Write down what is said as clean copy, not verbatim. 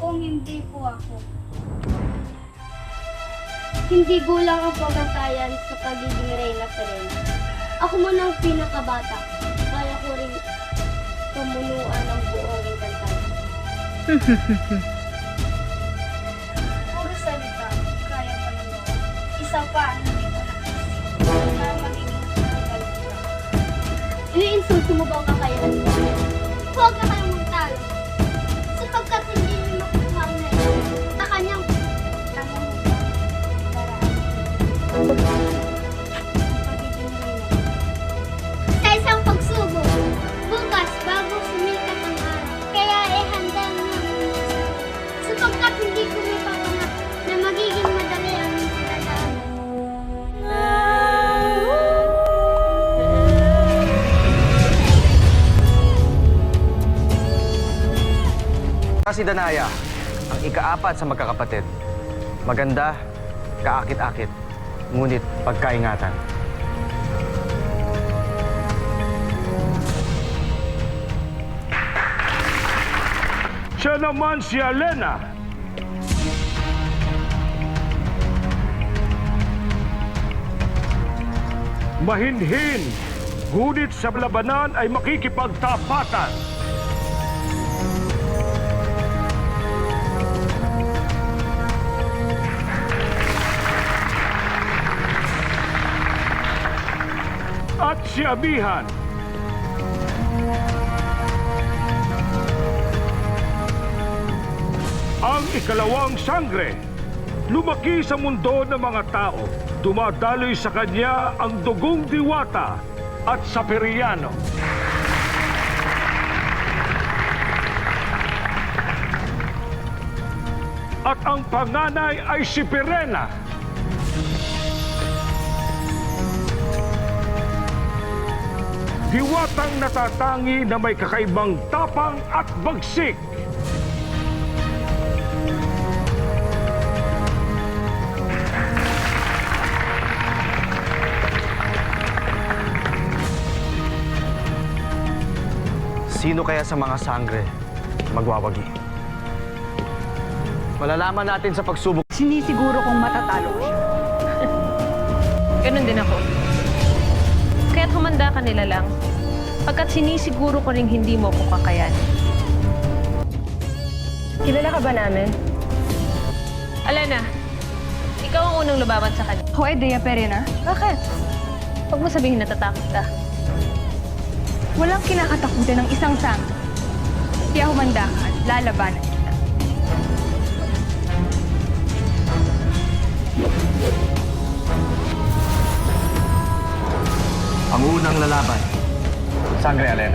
kung hindi po ako. Hindi gulang ang pagkakayan sa pagiging Reyna Serena. Ako man ang pinakabata. Kaya ko rin pamunuan ng buong Encantada. Puro salita, kaya pa ng gawa. Isa pa, hindi ko nakasip na magiging magaling. Iniinsulto mo ba ang kakayahan mo? Huwag na kayong magtalo. Sapagkat hindi niyo makuha na ito sa kanyang tanong mo paraan. Sa isang pagsubok, bukas bago sumikat ang araw. Kaya handa na sapagkat hindi ko may papangat na magiging madali ang pagkakaroon. Si Danaya, ang ikaapat sa magkakapatid. Maganda, kaakit-akit, ngunit pagkaingatan. Siya naman si Alena. Mahinhin, ngunit sa labanan ay makikipagtapatan. At si Amihan. Ang ikalawang sangre. Lumaki sa mundo ng mga tao. Dumadaloy sa kanya ang dugong diwata at saperiano. At ang panganay ay si Pirena. Diwatang natatangi na may kakaibang tapang at bagsik. Sino kaya sa mga sangre magwawagi? Malalaman natin sa pagsubok. Sinisiguro kong matatalo ko siya. Ganun din ako. Kaya't humanda ka nila lang. Pagkat sinisiguro ko rin hindi mo ko kakayanin. Kilala ka ba namin? Alena, ikaw ang unang lubaban sa kanya. Ako ay Dea Perena. Bakit? Huwag mo sabihin natatakot ka. Walang kinakatakutan ng isang sang. Kaya humanda ka at lalabanan kita. Ang unang lalaban, Sangre Alena.